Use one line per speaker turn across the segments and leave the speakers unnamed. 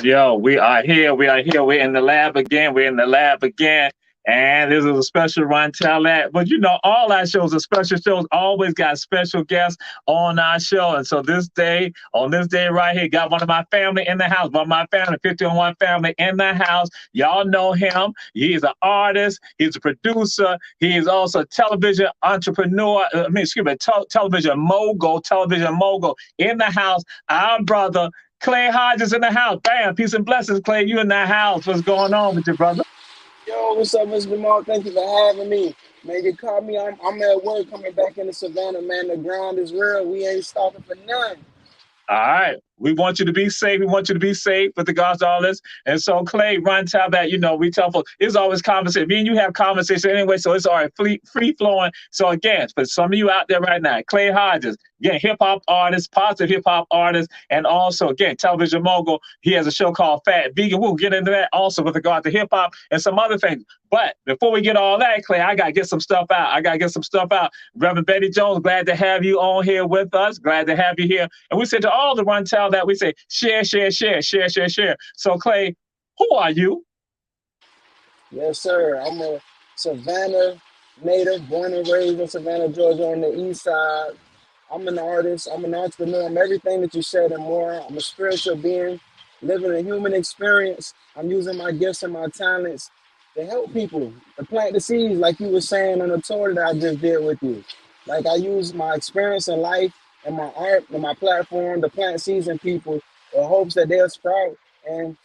Yo, we are here. We're in the lab again. And this is a special run tell that. But you know, all our shows are special shows, always got special guests on our show. And so on this day right here, got one of my family in the house, 50-on-1 family in the house. Y'all know him. He's an artist, he's a producer, he's also a television entrepreneur, television mogul in the house. Our brother Clay Hodges in the house. Bam, peace and blessings, Clay. You in the house. What's going on with you, brother?
Yo, what's up, Mr. Jamal? Thank you for having me. Man, you caught me. I'm at work coming back into Savannah, man. The ground is real. We ain't stopping for none.
All right. We want you to be safe. We want you to be safe with regards to all this. And so, Clay, run tell that, we tell folks, it's always conversation. Me and you have conversation anyway, so it's all right, free flowing. So again, for some of you out there right now, Clay Hodges, again, hip-hop artist, positive hip-hop artist, and also, again, television mogul. He has a show called Phat Vegan. We'll get into that also with regard to hip-hop and some other things. But before we get all that, Clay, I got to get some stuff out. Reverend Betty Jones, glad to have you on here with us. Glad to have you here. And we said to all the run tell that, we say, share. So, Clay, who are you?
Yes, sir. I'm a Savannah native, born and raised in Savannah, Georgia, on the east side. I'm an artist. I'm an entrepreneur. I'm everything that you said and more. I'm a spiritual being, living a human experience. I'm using my gifts and my talents to help people, to plant the seeds, like you were saying on the tour that I just did with you. Like, I use my experience in life and my art and my platform to plant seeds in people in hopes that they'll sprout. And,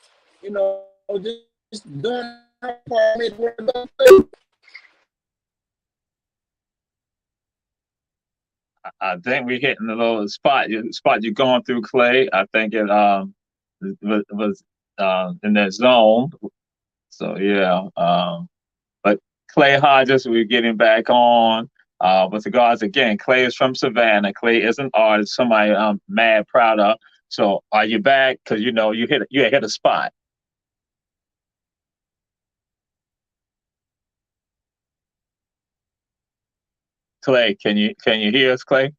just doing my part, make the world go good.
I think we're hitting the little spot you're going through, Clay. I think it was in that zone. So yeah. But Clay Hodges, we're getting back on. With regards again, Clay is from Savannah. Clay is an artist, somebody I'm mad proud of. So are you back? Because you hit a spot. Clay, can you hear us, Clay?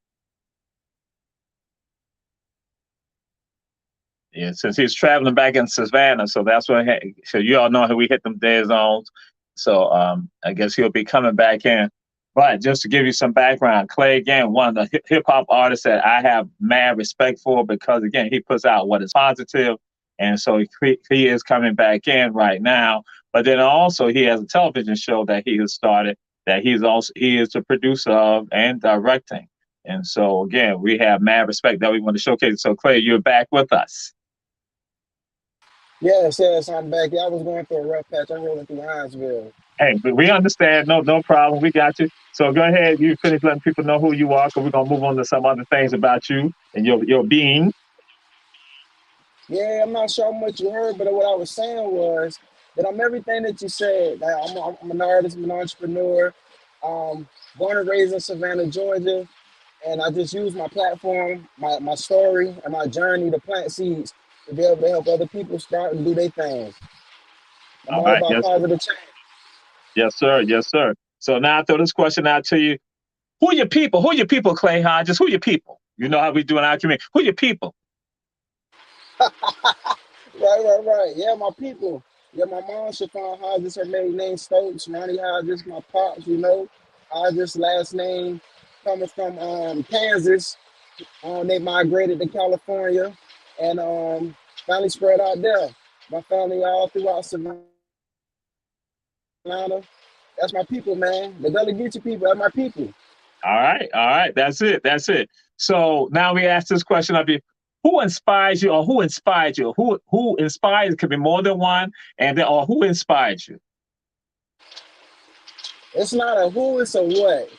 Yeah, since he's traveling back in Savannah, so that's what. So you all know how we hit them dead zones. So I guess he'll be coming back in. But just to give you some background, Clay, again, one of the hip hop artists that I have mad respect for because again he puts out what is positive, and so he is coming back in right now. But then also he has a television show that he has started that he is the producer of and directing. And so again, we have mad respect that we want to showcase. So Clay, you're back with us.
Yes, I'm back. I was going through a rough patch. I'm rolling through Hinesville.
Hey, but we understand. No problem. We got you. So go ahead. You finish letting people know who you are, because we're gonna move on to some other things about you and your being.
Yeah, I'm not sure how much you heard, but what I was saying was that I'm everything that you said. Like, I'm an artist, I'm an entrepreneur, born and raised in Savannah, Georgia, and I just use my platform, my story, and my journey to plant seeds to be able to help other people start and do their things. I'm all
right,
about
yes,
positive change.
Yes, sir. So now I throw this question out to you. Who are your people? Who are your people, Clay Hodges? Who are your people? You know how we do in our community. Who are your people?
Right. Yeah, my people. Yeah, my mom, Chiffon Hodges, her maiden name Stokes. Ronnie Hodges, my pops, Hodges, last name coming from Kansas. They migrated to California and finally spread out there. My family all throughout Savannah. That's my people, man. The Gullah Geechee people are my people.
All right. That's it. So now we ask this question of you: who inspires you, or who inspired you? Who inspires? It could be more than one, and then, or who inspired you?
It's not a who, it's a what.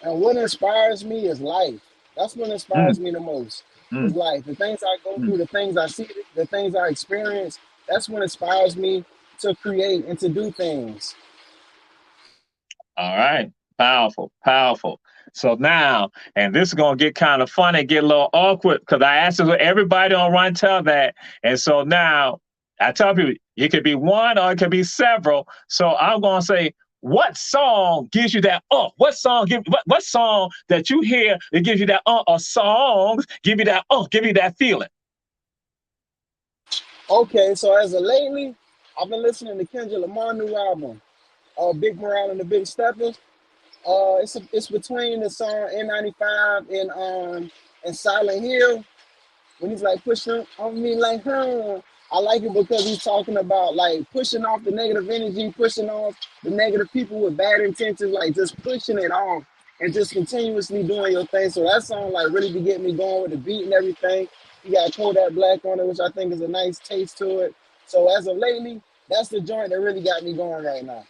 And what inspires me is life. That's what
Mm,
inspires me the most. Is
mm,
life. The things I go
mm.
through, the things I see, the things I experience. That's what inspires me to create and to do things.
All right. Powerful, powerful. So now, and this is gonna get kind of funny, get a little awkward, because I asked everybody on Run Tell That. And so now I tell people it could be one or it could be several. So I'm gonna say, what song gives you that what song what song that you hear that gives you that or songs give you that give you that feeling?
Okay, so as of lately, I've been listening to Kendrick Lamar's new album, Big Morale and the Big Steppers. It's between the song N95 and Silent Hill. When he's like pushing on me like, I like it because he's talking about like pushing off the negative energy, pushing off the negative people with bad intentions, like just pushing it off and just continuously doing your thing. So that song like really be getting me going with the beat and everything. You got Kodak Black on it, which I think is a nice taste to it. So as of lately, that's the joint that really got me going right now.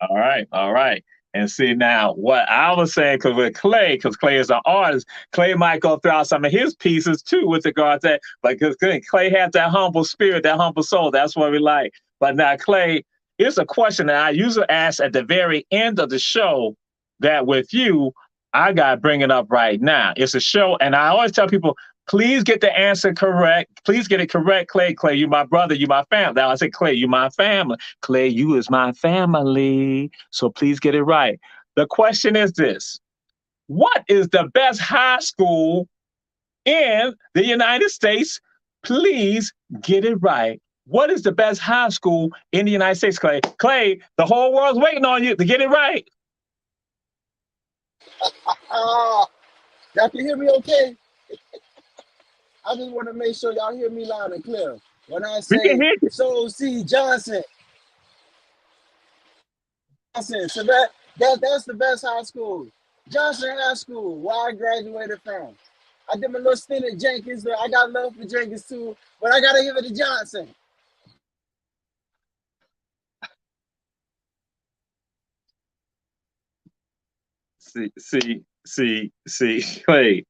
All right, all right. And see now what I was saying, because with Clay, because Clay is an artist, Clay might go through out some of his pieces too with regards to that. But because Clay has that humble spirit, that humble soul, that's what we like. But now, Clay, here's a question that I usually ask at the very end of the show that with you, I got to bring it up right now. It's a show, and I always tell people, please get the answer correct. Please get it correct, Clay. Clay, you my brother, you my family. Now I say, Clay, you my family. Clay, you is my family. So please get it right. The question is this: what is the best high school in the United States? Please get it right. What is the best high school in the United States, Clay? Clay, the whole world's waiting on you to get it right.
Y'all can hear me okay? I just want to make sure y'all hear me loud and clear. When I
We can
say
hear you.
So C Johnson, so that's the best high school. Johnson High School, where I graduated from. I did my little stint at Jenkins, but I got love for Jenkins too, but I gotta give it to Johnson.
Clay.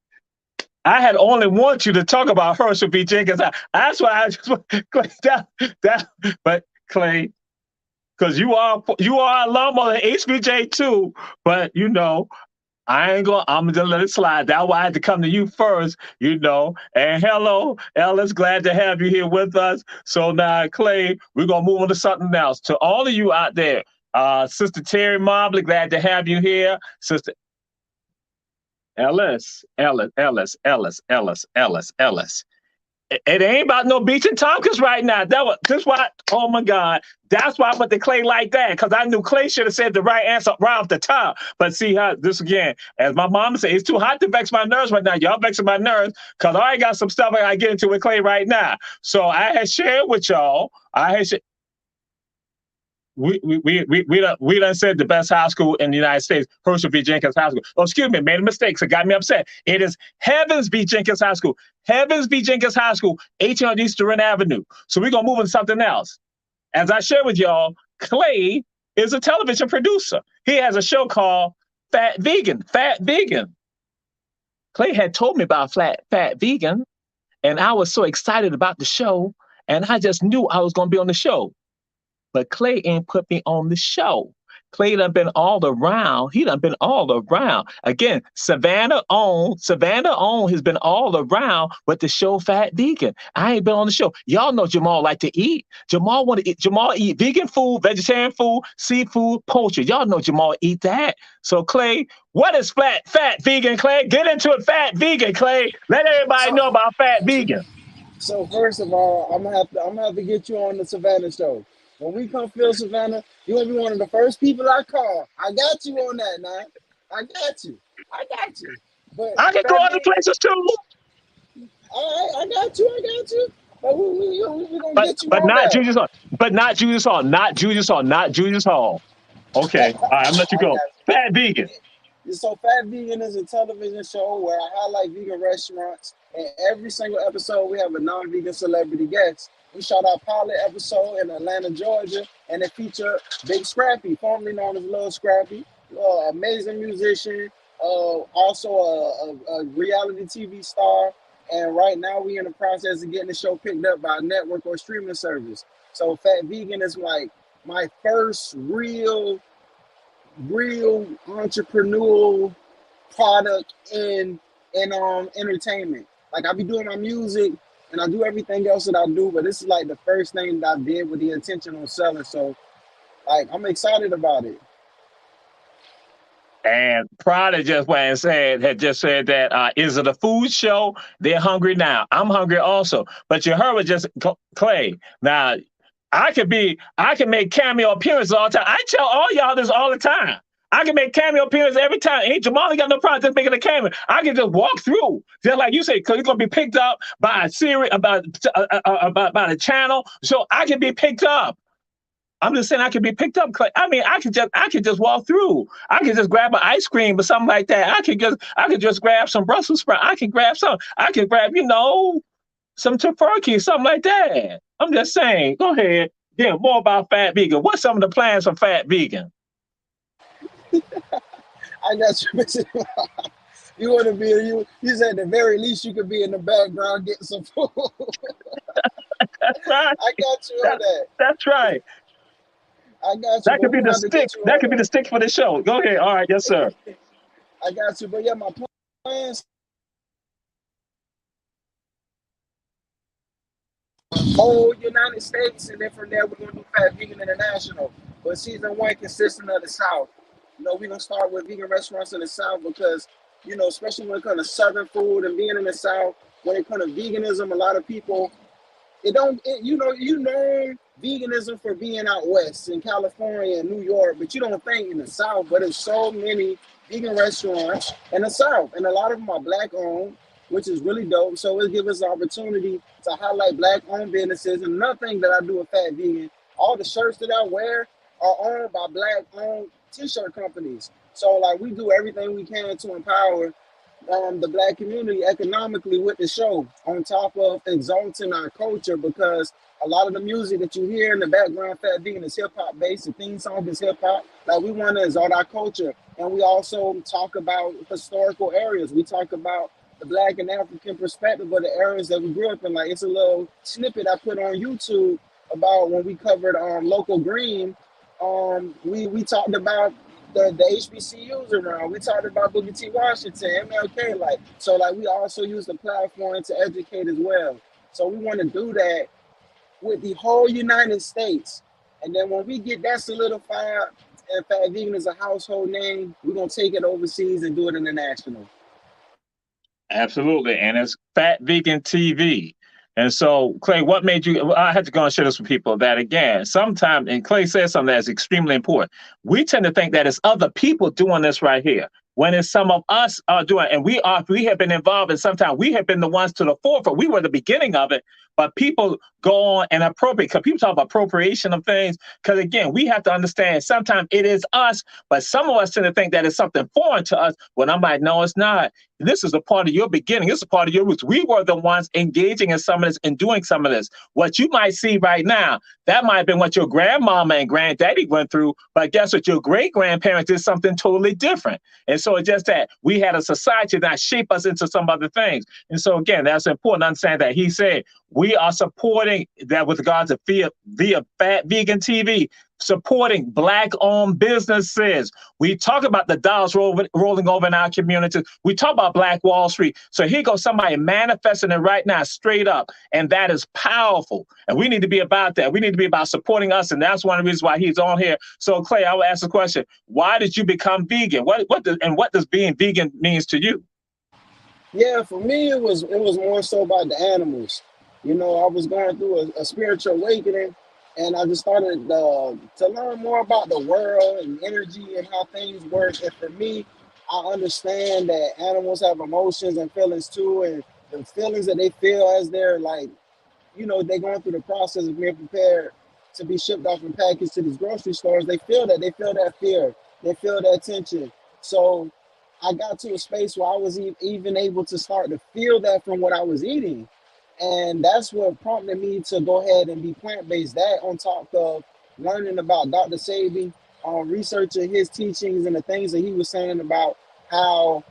I had only want you to talk about Herschel B. Jenkins. That's why I just Clay, but Clay, because you are a alum of the HBJ too, but you know, I'm gonna let it slide. That's why I had to come to you first, you know. And hello, Ellis, glad to have you here with us. So now, Clay, we're gonna move on to something else. To all of you out there, Sister Terry Mobley, glad to have you here. Sister Ellis. It ain't about no Beach and Tompkins right now. That's why, oh my God. That's why I put the Clay like that, because I knew Clay should have said the right answer right off the top. But see how this again, as my mom said, it's too hot to vex my nerves right now. Y'all vexing my nerves because I already got some stuff I gotta get into with Clay right now. So I had shared with y'all, we done said the best high school in the United States, Herschel B. Jenkins High School. Oh, excuse me, made a mistake, so got me upset. It is Heavens B. Jenkins High School. Heavens B. Jenkins High School, 1800 East Durant Avenue. So we're gonna move into something else. As I shared with y'all, Clay is a television producer. He has a show called Phat Vegan. Phat Vegan. Clay had told me about Phat Vegan, and I was so excited about the show, and I just knew I was gonna be on the show. But Clay ain't put me on the show. Clay done been all around. He done been all around. Again, Savannah has been all around with the show Phat Vegan. I ain't been on the show. Y'all know Jamal like to eat. Jamal eat vegan food, vegetarian food, seafood, poultry. Y'all know Jamal eat that. So Clay, what is Phat Vegan, Clay? Get into it, Phat Vegan, Clay. Let everybody know about Phat Vegan.
So first of all, I'm gonna have to get you on the Savannah show. When we come fill Savannah, you're gonna be one of the first people I call. I got you on that, man. I got you. But
I can go
Phat
other
Vegan,
places too.
all right, I got you. But we gonna
But
get you
but
on
not
there.
Julius Hall. But not Julius Hall. Not Julius Hall. Not Julius Hall. Okay. All right, I'm gonna let you
I
go.
got
Phat Vegan.
you. So Phat Vegan is a television show where I highlight vegan restaurants. And every single episode, we have a non-vegan celebrity guest. We shot our pilot episode in Atlanta, Georgia, and it featured Big Scrappy, formerly known as Lil Scrappy, amazing musician, also a reality TV star. And right now, we in the process of getting the show picked up by a network or streaming service. So Phat Vegan is like my first real entrepreneurial product in entertainment. Like I be doing my music and I do everything else that I do, but this is like the first thing that I did with the intention on selling. So like I'm excited about it.
And Prada just went and had just said that is it a food show? They're hungry now. I'm hungry also. But you heard what just Clay. Now I can make cameo appearances all the time. I tell all y'all this all the time. I can make cameo appearances every time. Ain't Jamal got no problem just making a cameo. I can just walk through, just like you say, because it's gonna be picked up by a series, about a channel, so I can be picked up. I'm just saying I can be picked up. I mean, I could just walk through. I could just grab an ice cream or something like that. I could just grab some Brussels sprouts. I can grab some. I can grab, some tofurkey, something like that. I'm just saying. Go ahead. Yeah, more about Phat Vegan. What's some of the plans for Phat Vegan?
I got you. You want to be you said at the very least you could be in the background getting some food.
That's right.
I got you on that.
That's right.
I got you.
That could be the stick. That could be the stick for the show. Go ahead. All right, yes, sir.
I got you. But yeah, my plans whole United States, and then from there we're gonna do Phat Vegan International. But season one consisting of the South. We're gonna start with vegan restaurants in the South because, especially when it comes to Southern food and being in the South, when it comes to veganism, a lot of people you know veganism for being out west in California and New York, but you don't think in the South. But there's so many vegan restaurants in the South, and a lot of them are black owned, which is really dope. So it gives us an opportunity to highlight black owned businesses. And another thing that I do with Phat Vegan, all the shirts that I wear are owned by black owned t-shirt companies. So like we do everything we can to empower the black community economically with the show, on top of exalting our culture, because a lot of the music that you hear in the background, Phat Vegan, is hip hop based. The theme song is hip hop. Like we want to exalt our culture, and we also talk about historical areas. We talk about the black and African perspective of the areas that we grew up in. Like it's a little snippet I put on YouTube about when we covered local green. We talked about the HBCUs around. We talked about Booker T. Washington, MLK, like we also use the platform to educate as well. So we want to do that with the whole United States. And then when we get that solidified and Phat Vegan is a household name, we're gonna take it overseas and do it international.
Absolutely. And it's Phat Vegan TV. And so, Clay, what made you? I had to go and share this with people that, again, sometimes, and Clay says something that's extremely important. We tend to think that it's other people doing this right here, when it's some of us are doing, and we have been involved, and sometimes we have been the ones to the forefront. We were the beginning of it, but people go on and appropriate, because people talk about appropriation of things. Because again, we have to understand sometimes it is us, but some of us tend to think that it's something foreign to us. When I'm like, no, it's not. This is a part of your beginning. This is a part of your roots. We were the ones engaging in some of this and doing some of this. What you might see right now, that might have been what your grandmama and granddaddy went through, but guess what? Your great-grandparents did something totally different. And so it's just that we had a society that shape us into some other things. And so again, that's important to understand that he said, we are supporting that with regards to via Phat Vegan TV, supporting Black-owned businesses. We talk about the dollars rolling over in our communities. We talk about Black Wall Street. So here goes somebody manifesting it right now, straight up. And that is powerful. And we need to be about that. We need to be about supporting us. And that's one of the reasons why he's on here. So Clay, I will ask the question, why did you become vegan? What does being vegan means to you?
Yeah, for me, it was more so about the animals. I was going through a spiritual awakening, and I just started to learn more about the world and energy and how things work. And for me, I understand that animals have emotions and feelings too, and the feelings that they feel as they're they're going through the process of being prepared to be shipped off and packaged to these grocery stores. They feel that fear, they feel that tension. So I got to a space where I was even able to start to feel that from what I was eating. And that's what prompted me to go ahead and be plant-based. That on top of learning about Dr. Sebi, researching his teachings and the things that he was saying about how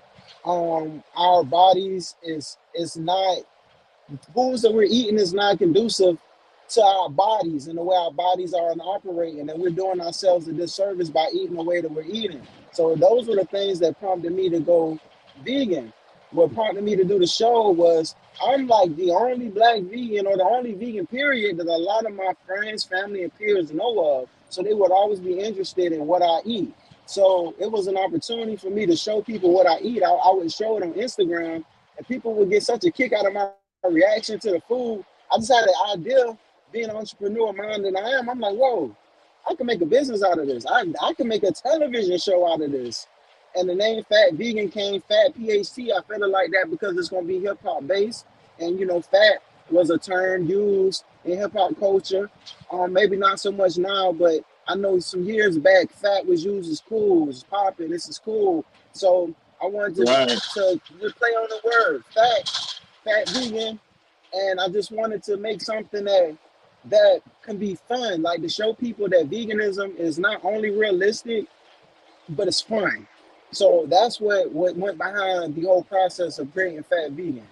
our bodies is not, foods that we're eating is not conducive to our bodies and the way our bodies are operating, and we're doing ourselves a disservice by eating the way that we're eating. So those were the things that prompted me to go vegan. What prompted me to do the show was I'm like the only black vegan, or the only vegan period, that a lot of my friends, family, and peers know of. So they would always be interested in what I eat. So it was an opportunity for me to show people what I eat. I would show it on Instagram, and people would get such a kick out of my reaction to the food. I just had the idea, being an entrepreneur minded I am, I'm like, whoa, I can make a business out of this. I can make a television show out of this. And the name Phat Vegan came, Phat PHT. I felt it like that because it's going to be hip hop based. And, you know, fat was a term used in hip hop culture. Maybe not so much now, but I know some years back, fat was used as cool, it's popping, this is cool. So I wanted to play on the word, Phat Vegan. And I just wanted to make something that can be fun, like to show people that veganism is not only realistic, but it's fun. So that's what went behind the whole process of creating Phat Vegan.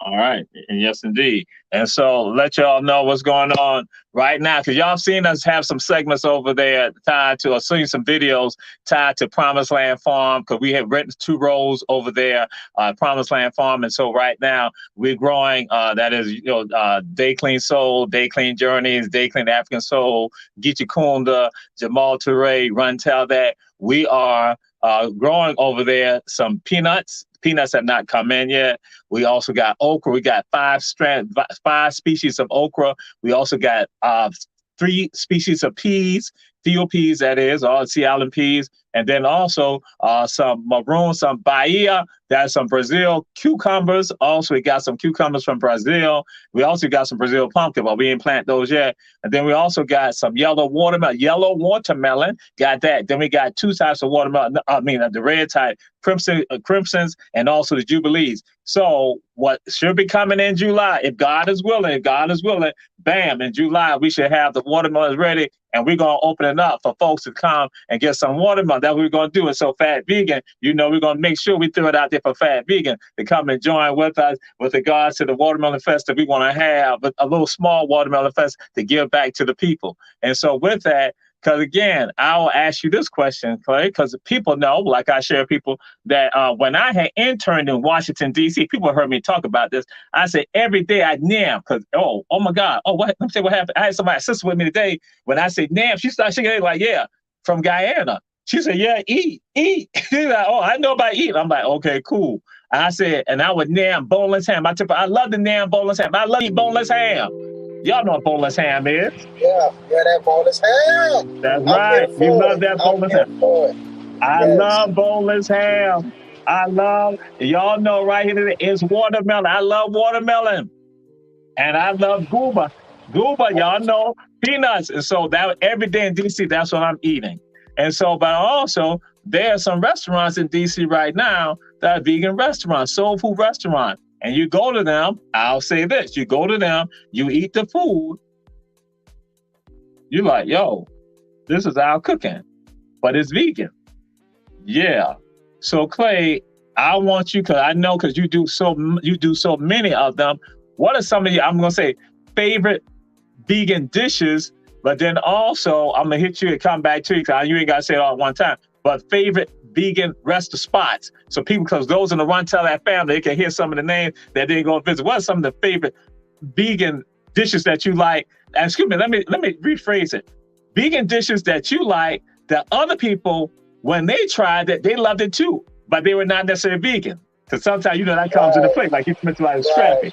All right. And yes, indeed. And so let y'all know what's going on right now, because y'all seen us have some segments over there tied to, or seen some videos tied to Promised Land Farm, because we have written 2 roles over there, Promised Land Farm. And so right now we're growing, that is, you know, Day Clean Soul, Day Clean Journeys, Day Clean African Soul, Geechee Kunda, Jamal Toure, Run Tell That. We are growing over there some peanuts. Peanuts have not come in yet. We also got okra. We got 5 species of okra. We also got 3 species of peas, field peas, that is, all Sea Island peas. And then also some maroon, some Bahia, that's some Brazil cucumbers. Also, we got some cucumbers from Brazil. We also got some Brazil pumpkin, but we didn't plant those yet. And then we also got some yellow watermelon, got that. Then we got 2 types of watermelon, the red type, crimsons, and also the jubilees. So what should be coming in July, if God is willing, bam, in July, we should have the watermelons ready, and we're going to open it up for folks to come and get some watermelon. That's what we're going to do. And so Phat Vegan, you know, we're going to make sure we throw it out there for Phat Vegan to come and join with us with regards to the Watermelon Fest that we want to have, a little small Watermelon Fest to give back to the people. And so with that, because again, I'll ask you this question, Clay, because people know, like I share people, that when I had interned in Washington, D.C., people heard me talk about this. I said every day I nam, because, oh my God. Oh, let me say what happened. I had somebody sister with me today. When I said nam, she started shaking it like, yeah, from Guyana. She said, yeah, eat. She's like, oh, I know about eat. I'm like, okay, cool. And I said, and I would nam boneless ham. I love the nam boneless ham. I love to eat boneless ham. Y'all know what boneless ham is.
Yeah, that boneless ham.
That's right. You love that boneless ham. I love boneless ham. Y'all know right here, it's watermelon. I love watermelon. And I love gooba. Y'all know peanuts. And so that every day in DC, that's what I'm eating. And so, but also, there are some restaurants in DC right now that are vegan restaurants, soul food restaurants. And you go to them, I'll say this, you go to them, you eat the food, you're like, yo, this is our cooking, but it's vegan. Yeah. So Clay, I want you, because I know, because you do so many of them. What are some of your, I'm going to say, favorite vegan dishes, but then also I'm going to hit you and come back to you, because you ain't got to say it all at one time, but favorite vegan rest spots. So people, because those in the Run Tell That family, they can hear some of the names that they're going to visit. What are some of the favorite vegan dishes that you like? Excuse me, let me rephrase it. Vegan dishes that you like that other people, when they tried it, they loved it too, but they were not necessarily vegan. Because sometimes, you know, that comes into play, like you mentioned, like scrappy.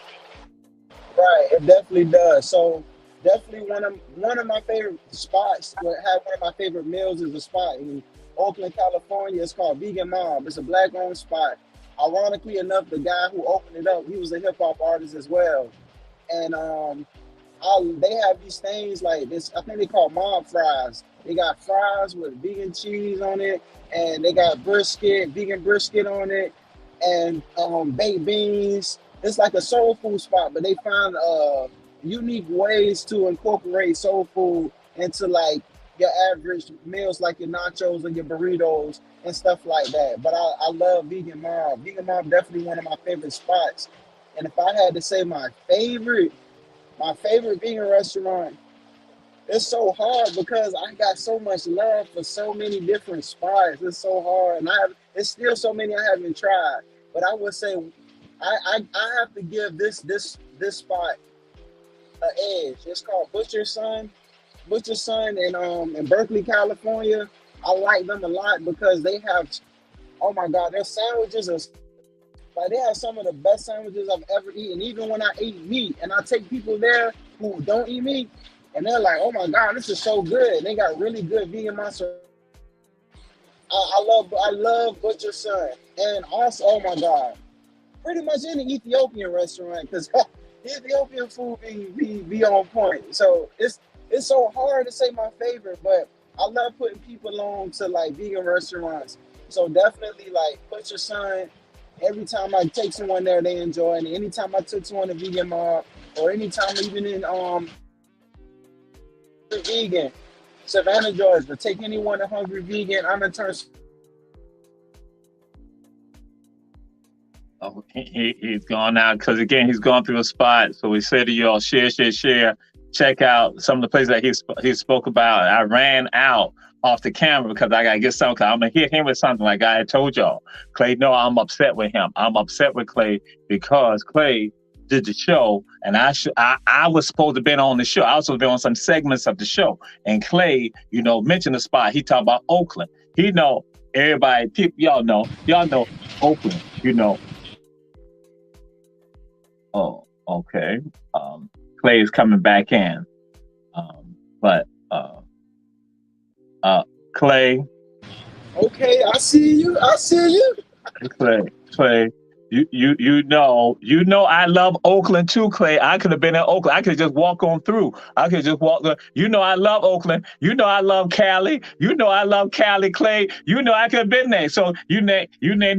Right, it definitely does. So definitely one of my favorite spots, one of my favorite meals is a spot in Oakland, California. It's called Vegan Mob. It's a Black-owned spot. Ironically enough, the guy who opened it up, he was a hip-hop artist as well. And they have these things like this. I think they call mob fries. They got fries with vegan cheese on it, and they got brisket, vegan brisket on it, and baked beans. It's like a soul food spot, but they find unique ways to incorporate soul food into like your average meals, like your nachos and your burritos and stuff like that. But I love Vegan Mob. Vegan Mob definitely one of my favorite spots. And if I had to say my favorite vegan restaurant, it's so hard because I got so much love for so many different spots. It's so hard, and it's still so many I haven't tried. But I would say I have to give this spot an edge. It's called Butcher's Son in Berkeley, California. I like them a lot because they have, oh my God, their sandwiches are like, they have some of the best sandwiches I've ever eaten. Even when I eat meat, and I take people there who don't eat meat, and they're like, oh my God, this is so good. They got really good vegan mozzarella. I love Butcher's Son. And also, oh my God, pretty much any Ethiopian restaurant, because Ethiopian food be on point. So it's so hard to say my favorite, but I love putting people on to like vegan restaurants. So definitely like Butcher's Son. Every time I take someone there, they enjoy it. And anytime I took someone to Vegan Mob, or anytime even in Vegan, Savannah, Georgia, take anyone to Hungry Vegan, I'm in turn.
Oh, he's gone out because again he's going through a spot. So we say to y'all, share. Check out some of the places that he spoke about. I ran out off the camera because I gotta get something. I'm gonna hit him with something like I had told y'all. Clay, no, I'm upset with him. I'm upset with Clay because Clay did the show, and I was supposed to have been on the show. I was supposed to be on some segments of the show. And Clay, mentioned the spot. He talked about Oakland. He know everybody. People, y'all know Oakland. Oh, okay. Clay is coming back in, but Clay.
Okay, I see you.
Clay. You know I love Oakland too, Clay. I could have been in Oakland. I could just walk on through. I could just walk. I love Oakland. I love Cali. I love Cali, Clay. I could have been there. So you name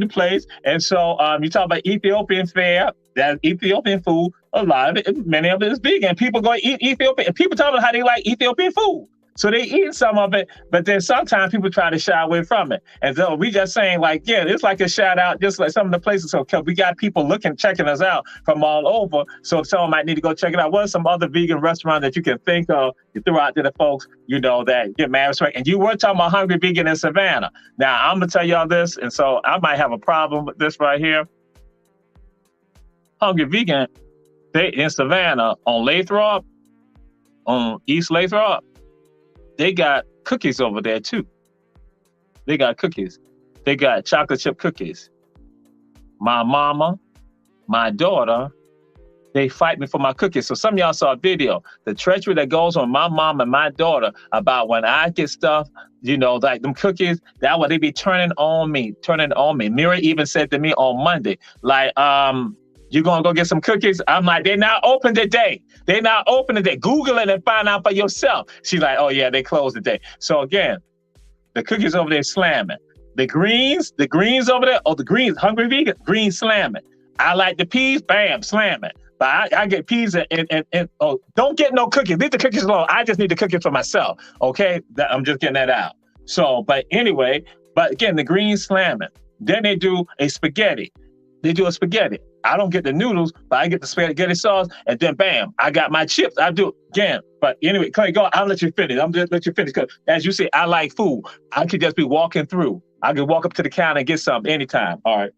the place. And so you talk about Ethiopian fare. That Ethiopian food, a lot of it, many of it is vegan. People go eat Ethiopian, and people talk about how they like Ethiopian food. So they eat some of it, but then sometimes people try to shy away from it. And so we just saying like, yeah, it's like a shout out, just like some of the places. So we got people checking us out from all over. So someone might need to go check it out. What are some other vegan restaurants that you can think of you threw out to the folks, that get mad respect? And you were talking about Hungry Vegan in Savannah. Now I'm gonna tell y'all this, and so I might have a problem with this right here. Hungry Vegan, they in Savannah on Lathrop, on East Lathrop, they got cookies over there too. They got cookies. They got chocolate chip cookies. My mama, my daughter, they fight me for my cookies. So some of y'all saw a video, the treachery that goes on my mom and my daughter about when I get stuff, like them cookies, that what they be turning on me. Mira even said to me on Monday, like, you gonna go get some cookies? I'm like, they're not open today. Google it and find out for yourself. She's like, oh yeah, they closed today. So again, the cookies over there slamming. The greens over there, the greens, Hungry Vegan, greens slamming. I like the peas, bam, slamming. But I get peas and don't get no cookies. Leave the cookies alone. I just need the cookies for myself. Okay, I'm just getting that out. So, but anyway, again, the greens slamming. Then they do a spaghetti. I don't get the noodles, but I get the spaghetti sauce, and then bam, I got my chips. I do again. But anyway, Clay, go. I'll let you finish. I'm just let you finish because, as you say, I like food. I could just be walking through. I could walk up to the counter and get something anytime. All right.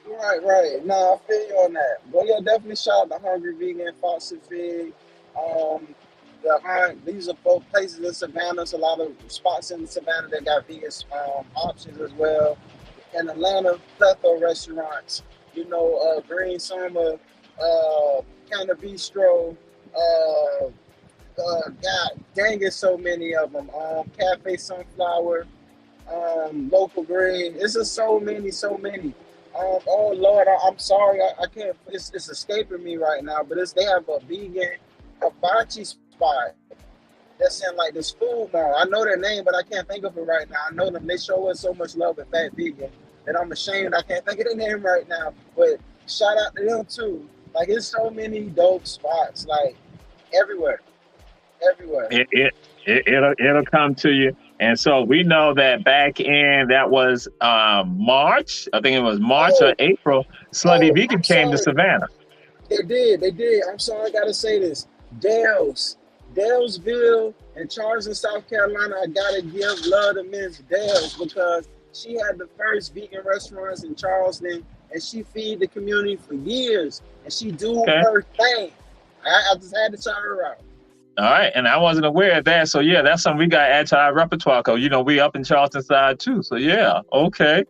Right. No, I feel you on that. But yeah, definitely shout out to Hungry Vegan, Phat Vegan. These are both places in Savannah. There's a lot of spots in Savannah that got vegan options as well. In Atlanta, plethora restaurants. Green Summer, Canna Bistro, God dang it, so many of them. Cafe Sunflower, Local Green. It's just so many. Oh Lord, I'm sorry, I can't. It's escaping me right now. But they have a vegan hibachi spot that's in like this food mall. I know their name, but I can't think of it right now. I know them. They show us so much love at Phat Vegan that I'm ashamed I can't think of their name right now. But shout out to them too. Like, it's so many dope spots, like everywhere, everywhere.
It'll come to you. And so we know that back in that was March. I think it was March or
Oh,
April. Slutty
oh,
Vegan
I'm
came to
sorry.
Savannah.
They did. I'm sorry, I gotta say this. Dalesville and Charleston, South Carolina. I gotta give love to Miss Dales because she had the first vegan restaurants in Charleston, and she feed the community for years, and she do
Okay.
her thing. I just had to shout her out.
All right. And I wasn't aware of that. So yeah, that's something we got to add to our repertoire. Cause we up in Charleston side too. So yeah. Okay.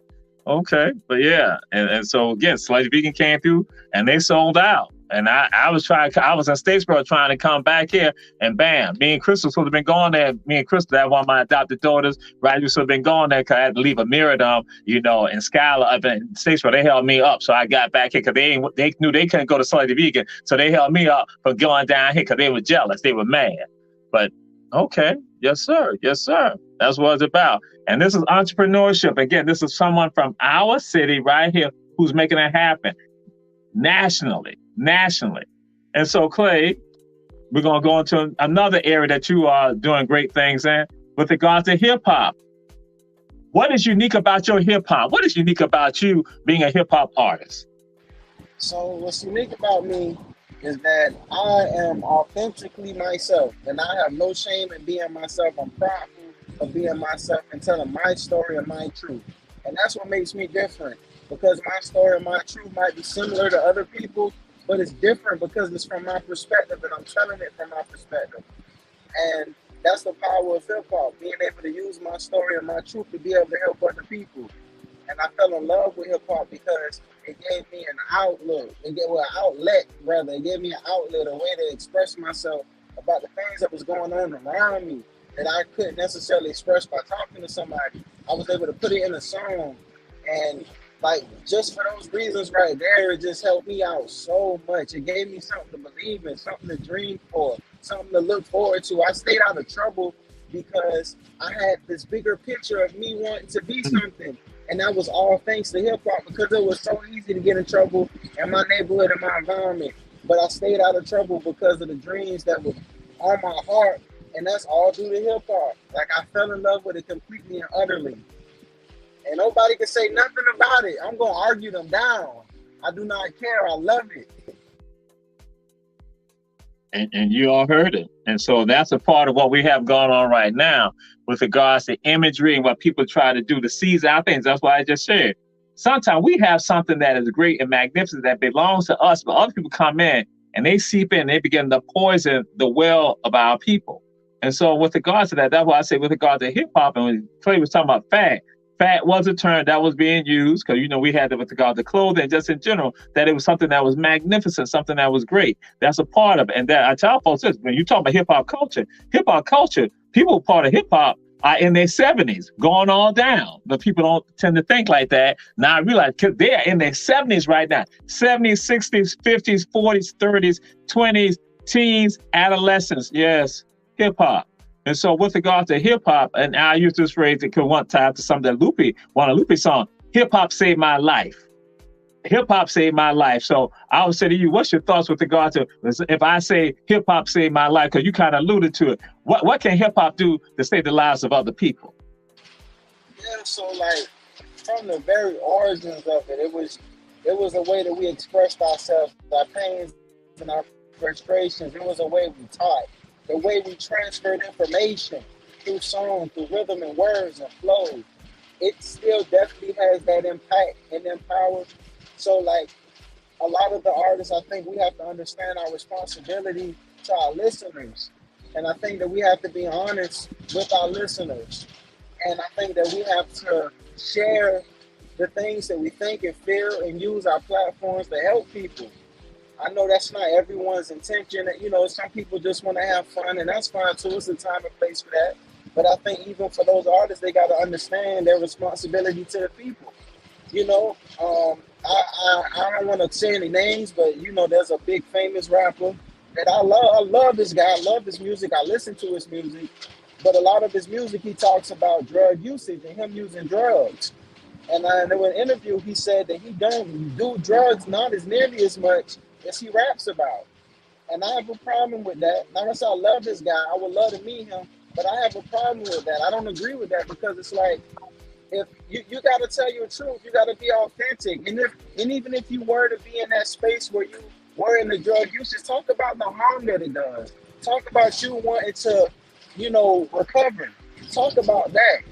Okay. But yeah. And so again, Slutty Vegan came through and they sold out. And I was in Statesboro trying to come back here, and bam, me and Crystal should have been going there. Me and Crystal, that one of my adopted daughters, right? We should have been going there because I had to leave a mirror down, and Skylar up in Statesboro, they held me up. So I got back here because they knew they couldn't go to Slutty Vegan. So they held me up for going down here because they were jealous. They were mad. But okay, yes, sir. Yes, sir. That's what it's about. And this is entrepreneurship. Again, this is someone from our city right here who's making it happen nationally. And so, Clay, we're going to go into another area that you are doing great things in with regards to hip hop. What is unique about your hip hop? What is unique about you being a hip hop artist?
So what's unique about me is that I am authentically myself, and I have no shame in being myself. I'm proudful of being myself and telling my story and my truth. And that's what makes me different, because my story and my truth might be similar to other people, but it's different because it's from my perspective, and I'm telling it from my perspective. And that's the power of hip hop, being able to use my story and my truth to be able to help other people. And I fell in love with hip hop because it gave me an outlet. It gave me an outlet, a way to express myself about the things that was going on around me that I couldn't necessarily express by talking to somebody. I was able to put it in a song, and like, just for those reasons right there, it just helped me out so much. It gave me something to believe in, something to dream for, something to look forward to. I stayed out of trouble because I had this bigger picture of me wanting to be something. And that was all thanks to hip hop, because it was so easy to get in trouble in my neighborhood and my environment. But I stayed out of trouble because of the dreams that were on my heart. And that's all due to hip hop. Like, I fell in love with it completely and utterly. And nobody can say nothing about it. I'm going to argue them down. I do not care. I love it.
And you all heard it. And so that's a part of what we have going on right now with regards to imagery and what people try to do to seize our things. That's why I just shared. Sometimes we have something that is great and magnificent that belongs to us, but other people come in and they seep in and they begin to poison the well of our people. And so with regards to that, that's why I say with regard to hip hop, and when Clay was talking about fat was a term that was being used because, we had it with regard to clothing, just in general, that it was something that was magnificent, something that was great. That's a part of it. And that I tell folks this, when you talk about hip hop culture, people part of hip hop are in their 70s, going on down. But people don't tend to think like that. Now I realize because they're in their 70s right now, 70s, 60s, 50s, 40s, 30s, 20s, teens, adolescents. Yes, hip hop. And so with regard to hip hop, and I use this phrase that could one time to something that one of Lupe's song, hip hop saved my life. Hip hop saved my life. So I would say to you, what's your thoughts with regard to, if I say hip hop saved my life, because you kind of alluded to it, what can hip hop do to save the lives of other people?
Yeah, so like from the very origins of it, it was a way that we expressed ourselves, our pains and our frustrations. It was a way we taught. The way we transferred information through song, through rhythm and words and flow, it still definitely has that impact and empower. So like a lot of the artists, I think we have to understand our responsibility to our listeners. And I think that we have to be honest with our listeners. And I think that we have to share the things that we think and feel and use our platforms to help people. I know that's not everyone's intention. Some people just want to have fun, and that's fine too. It's a time and place for that. But I think even for those artists, they got to understand their responsibility to the people. I don't want to say any names, but there's a big famous rapper And I love this guy. I love his music. I listen to his music, but a lot of his music he talks about drug usage and him using drugs. And in an interview, he said that he don't do drugs not as nearly as much as he raps about. And I have a problem with that. Like I said, I love this guy. I would love to meet him, but I have a problem with that. I don't agree with that because it's like, if you got to tell your truth, you got to be authentic. And even if you were to be in that space where you were in the drug usage, talk about the harm that it does. Talk about you wanting to, recover. Talk about that,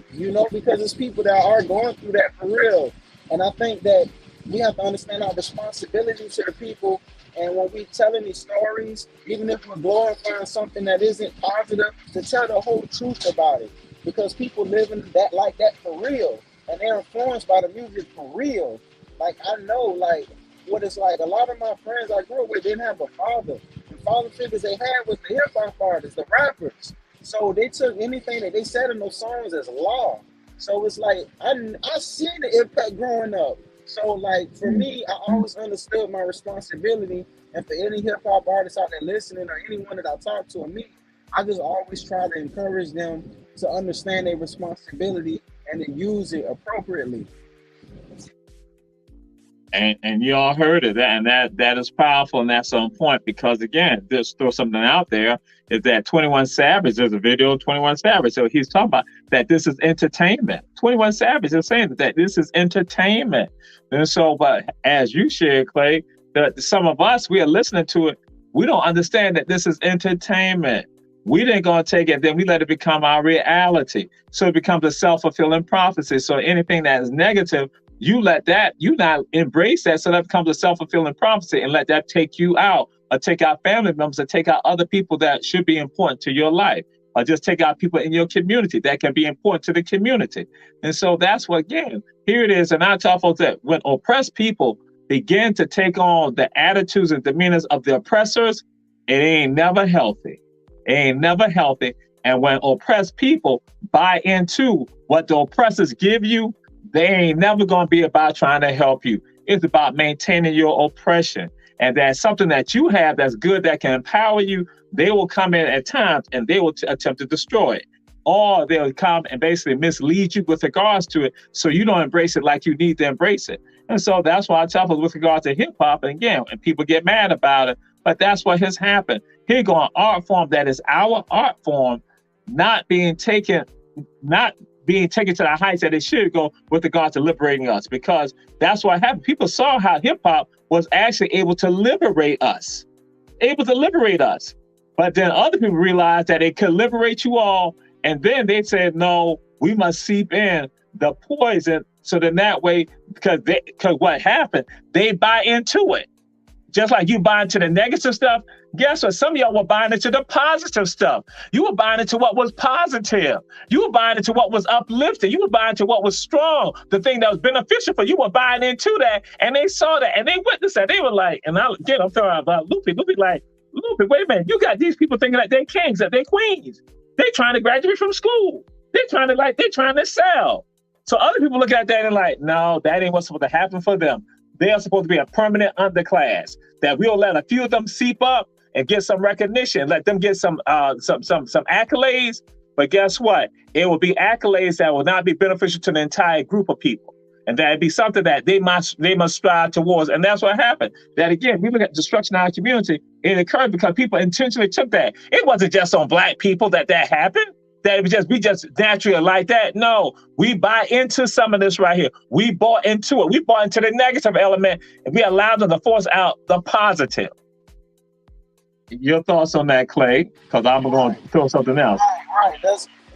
because it's people that are going through that for real. And I think that we have to understand our responsibility to the people. And when we telling these stories, even if we're glorifying something that isn't positive, to tell the whole truth about it. Because people living that like that for real. And they're influenced by the music for real. Like, I know, like, what it's like. A lot of my friends I grew up with didn't have a father. The father figures they had was the hip-hop artists, the rappers. So they took anything that they said in those songs as law. So it's like, I seen the impact growing up. So, like, for me, I always understood my responsibility. And for any hip-hop artists out there listening or anyone that I talk to or meet, I just always try to encourage them to understand their responsibility and to use it appropriately.
And you all heard it, and that is powerful, and that's on point, because again, just throw something out there, is that 21 Savage, there's a video of 21 Savage, so he's talking about that this is entertainment. 21 Savage is saying that this is entertainment. And so, but as you shared, Clay, that some of us, we are listening to it, we don't understand that this is entertainment. We didn't go and take it, then we let it become our reality. So it becomes a self-fulfilling prophecy. So anything that is negative, you let that, you not embrace that, so that becomes a self-fulfilling prophecy, and let that take you out, or take out family members, or take out other people that should be important to your life, or just take out people in your community that can be important to the community. And so that's what, again, here it is. And I talk about that when oppressed people begin to take on the attitudes and demeanors of the oppressors, it ain't never healthy. It ain't never healthy. And when oppressed people buy into what the oppressors give you, they ain't never going to be about trying to help you. It's about maintaining your oppression. And that's something that you have that's good, that can empower you. They will come in at times and they will attempt to destroy it. Or they'll come and basically mislead you with regards to it, so you don't embrace it like you need to embrace it. And so that's why I tell people with regards to hip hop, and again, and people get mad about it, but that's what has happened. Here go an art form that is our art form, not being taken to the heights that it should go with regard to liberating us, because that's what happened. People saw how hip hop was actually able to liberate us. But then other people realized that it could liberate you all. And then they said, no, we must seep in the poison. So then that way, because what happened, they buy into it. Just like you buy into the negative stuff, guess what? Some of y'all were buying into the positive stuff. You were buying into what was positive. You were buying into what was uplifting. You were buying into what was strong, the thing that was beneficial for you. You were buying into that, and they saw that, and they witnessed that. They were like, and I'm talking about Lupe. Lupe, wait a minute. You got these people thinking that they're kings, that they're queens. They're trying to graduate from school. They're trying to sell. So other people look at that and like, no, that ain't what's supposed to happen for them. They are supposed to be a permanent underclass, that we'll let a few of them seep up and get some recognition, let them get some accolades. But guess what? It will be accolades that will not be beneficial to the entire group of people. And that'd be something that they must strive towards. And that's what happened. That again, we look at destruction in our community. It occurred because people intentionally took that. It wasn't just on Black people that happened. That it was we just naturally like that. No, we buy into some of this right here. We bought into it. We bought into the negative element, and we allowed them to force out the positive. Your thoughts on that, Clay? Because I'm going to throw something else.
Right.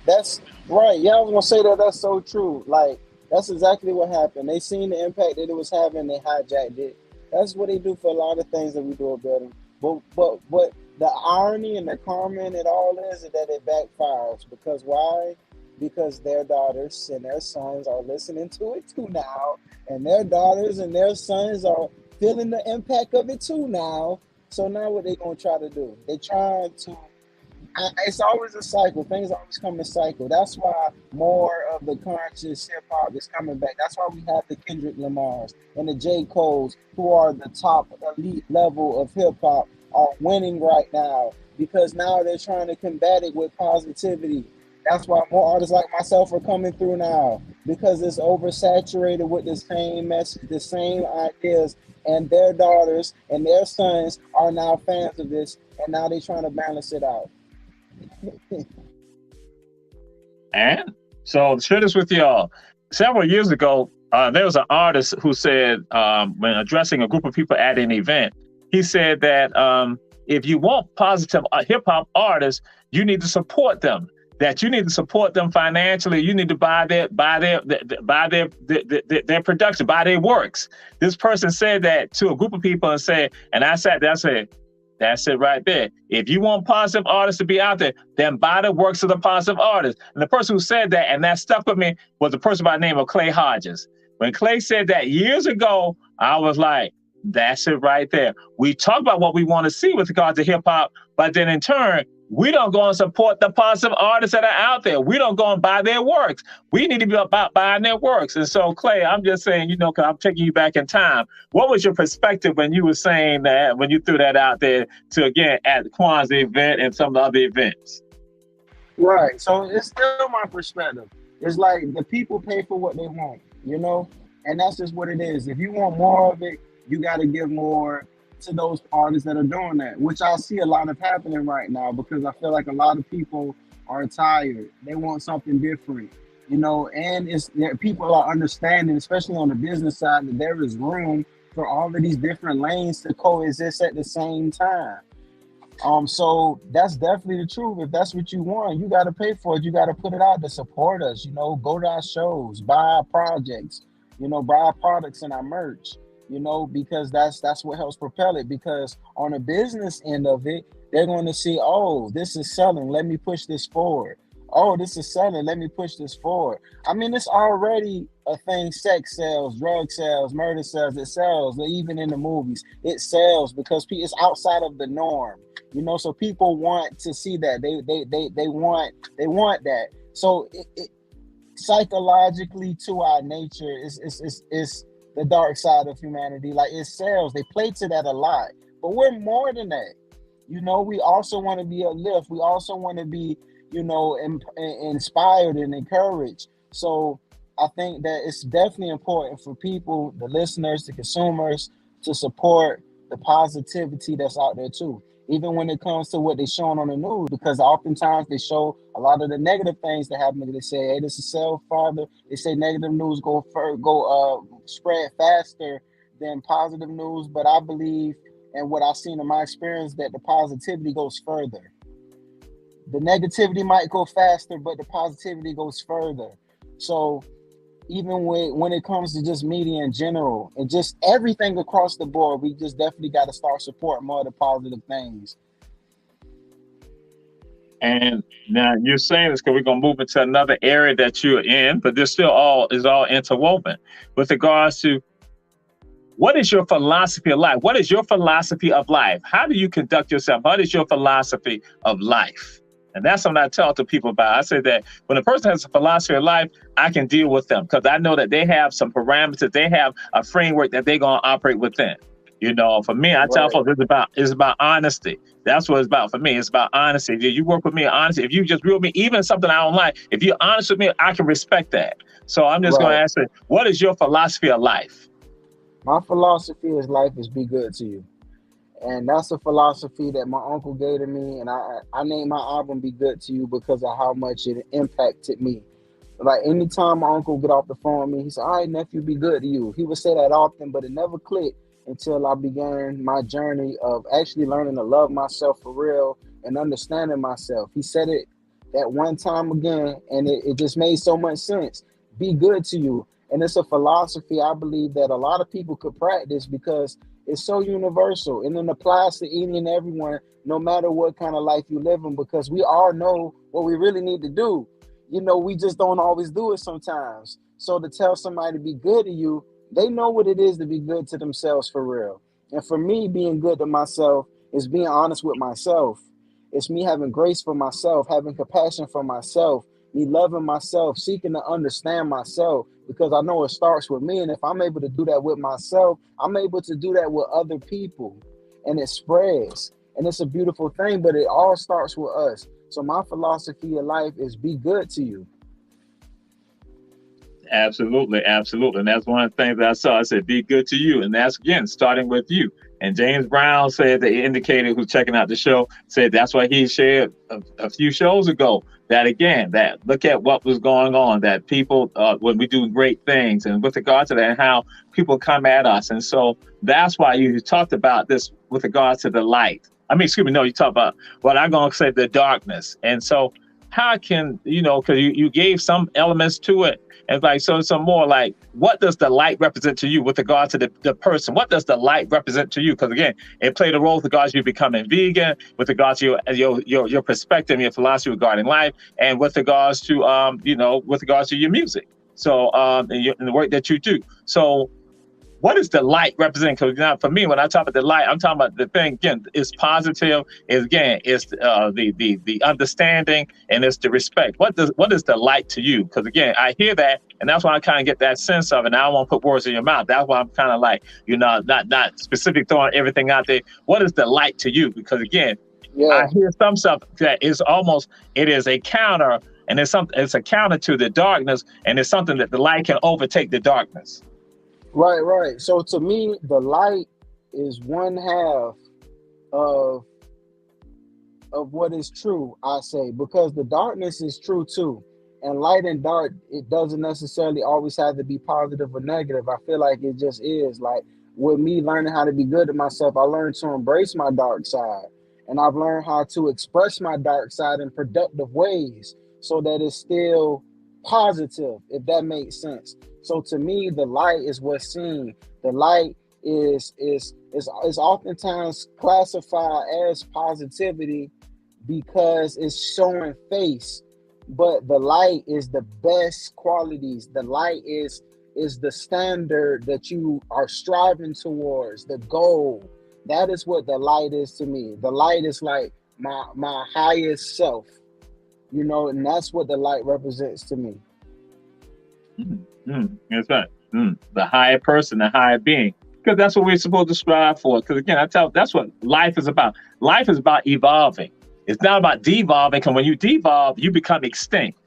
That's right. Yeah, I was going to say that. That's so true. Like, that's exactly what happened. They seen the impact that it was having. They hijacked it. That's what they do for a lot of things that we do better. But the irony and the karma in it all is that it backfires. Because why? Because their daughters and their sons are listening to it too now. And their daughters and their sons are feeling the impact of it too now. So now what they going to try to do? They trying to... it's always a cycle. Things always come in a cycle. That's why more of the conscious hip hop is coming back. That's why we have the Kendrick Lamars and the J. Coles, who are the top elite level of hip hop, are winning right now, because now they're trying to combat it with positivity. That's why more artists like myself are coming through now, because it's oversaturated with the same message, the same ideas, and their daughters and their sons are now fans of this, and now they're trying to balance it out.
And so, share this with y'all. Several years ago, there was an artist who said, when addressing a group of people at an event, he said that if you want positive hip hop artists, you need to support them. That you need to support them financially. You need to buy their production, buy their works. This person said that to a group of people and said, and I sat there, I said, that's it right there. If you want positive artists to be out there, then buy the works of the positive artists. And the person who said that, and that stuck with me, was a person by the name of Clay Hodges. When Clay said that years ago, I was like, that's it right there. We talk about what we want to see with regards to hip hop, but then in turn, we don't go and support the positive artists that are out there. We don't go and buy their works. We need to be about buying their works. And so, Clay, I'm just saying, you know, because I'm taking you back in time. What was your perspective when you were saying that, when you threw that out there to, again, at the Kwanzaa event and some of the other events?
Right. So it's still my perspective. It's like the people pay for what they want, you know? And that's just what it is. If you want more of it, you got to give more to those artists that are doing that, which I see a lot of happening right now, because I feel like a lot of people are tired. They want something different, you know, and people are understanding, especially on the business side, that there is room for all of these different lanes to coexist at the same time. So that's definitely the truth. If that's what you want, you got to pay for it. You got to put it out to support us, you know, go to our shows, buy our projects, you know, buy our products and our merch. You know, because that's what helps propel it. Because on the business end of it, they're going to see, oh, this is selling, let me push this forward. Oh, this is selling, let me push this forward. I mean, it's already a thing. Sex sells, drug sells, murder sells. It sells. Even in the movies, it sells because it's outside of the norm. You know, so people want to see that. They want that. So it psychologically, to our nature, is the dark side of humanity. Like, it sells. They play to that a lot, but we're more than that. You know, we also want to be a lift. We also want to be, you know, inspired and encouraged. So I think that it's definitely important for people, the listeners, the consumers, to support the positivity that's out there too. Even when it comes to what they're showing on the news, because oftentimes they show a lot of the negative things that happen. They say, hey, this is sell farther. They say negative news go spread faster than positive news. But I believe, and what I've seen in my experience, that the positivity goes further. The negativity might go faster, but the positivity goes further. So even when it comes to just media in general and just everything across the board, we just definitely got to start supporting more of the positive things.
And now you're saying this because we're going to move into another area that you're in, but this still all interwoven with regards to what is your philosophy of life? What is your philosophy of life? How do you conduct yourself? What is your philosophy of life? And that's something I tell to people about. I say that when a person has a philosophy of life, I can deal with them because I know that they have some parameters. They have a framework that they're going to operate within. You know, for me, I tell folks it's about honesty. That's what it's about for me. It's about honesty. If you work with me, honesty. If you just real me, even something I don't like, if you're honest with me, I can respect that. So I'm just going to ask you, what is your philosophy of life?
My philosophy of life is be good to you. And that's a philosophy that my uncle gave to me. And I named my album Be Good to You because of how much it impacted me. Like, anytime my uncle would get off the phone with me, he said, all right, nephew, be good to you. He would say that often, but it never clicked until I began my journey of actually learning to love myself for real and understanding myself. He said it that one time again, and it just made so much sense. Be good to you. And it's a philosophy I believe that a lot of people could practice because it's so universal and it applies to any and everyone, no matter what kind of life you live in, because we all know what we really need to do. You know, we just don't always do it sometimes. So to tell somebody to be good to you, they know what it is to be good to themselves for real. And for me, being good to myself is being honest with myself. It's me having grace for myself, having compassion for myself, me loving myself, seeking to understand myself, because I know it starts with me. And if I'm able to do that with myself, I'm able to do that with other people, and it spreads. And it's a beautiful thing, but it all starts with us. So my philosophy of life is be good to you.
Absolutely, absolutely. And that's one of the things that I saw. I said, be good to you. And that's, again, starting with you. And James Brown said, that he indicated, who's checking out the show, said that's what he shared a few shows ago. That, again, that look at what was going on, that people, when we do great things, and with regard to that, and how people come at us. And so that's why you talked about this with regard to the light. I mean, excuse me, no, you talked about what I'm going to say, the darkness. And so how can, because you gave some elements to it. And like, so some more like, what does the light represent to you with regard to the person? What does the light represent to you? Because again, it played a role with regards to you becoming vegan, with regards to your perspective, your philosophy regarding life, and with regards to with regards to your music. So and the work that you do. So what is the light represent? Because now, for me, when I talk about the light, I'm talking about the thing again. It's positive. Is the understanding, and it's the respect. What is the light to you? Because again, I hear that, and that's why I kind of get that sense of it. And I don't want to put words in your mouth. That's why I'm kind of like, not specific, throwing everything out there. What is the light to you? Because again, I hear some stuff that is almost, it is a counter, and it's a counter to the darkness, and it's something that the light can overtake the darkness.
Right. So to me, the light is one half of what is true, I say, because the darkness is true too. And light and dark, it doesn't necessarily always have to be positive or negative. I feel like it just is. Like with me learning how to be good to myself, I learned to embrace my dark side. And I've learned how to express my dark side in productive ways so that it's still positive, if that makes sense. So to me, the light is what's seen. The light is oftentimes classified as positivity because it's showing face. But the light is the best qualities. The light is the standard that you are striving towards, the goal. That is what the light is to me. The light is like my highest self, and that's what the light represents to me.
That's right. The higher person, the higher being, because that's what we're supposed to strive for. Because again, that's what life is about. Life is about evolving. It's not about devolving. Because when you devolve, you become extinct.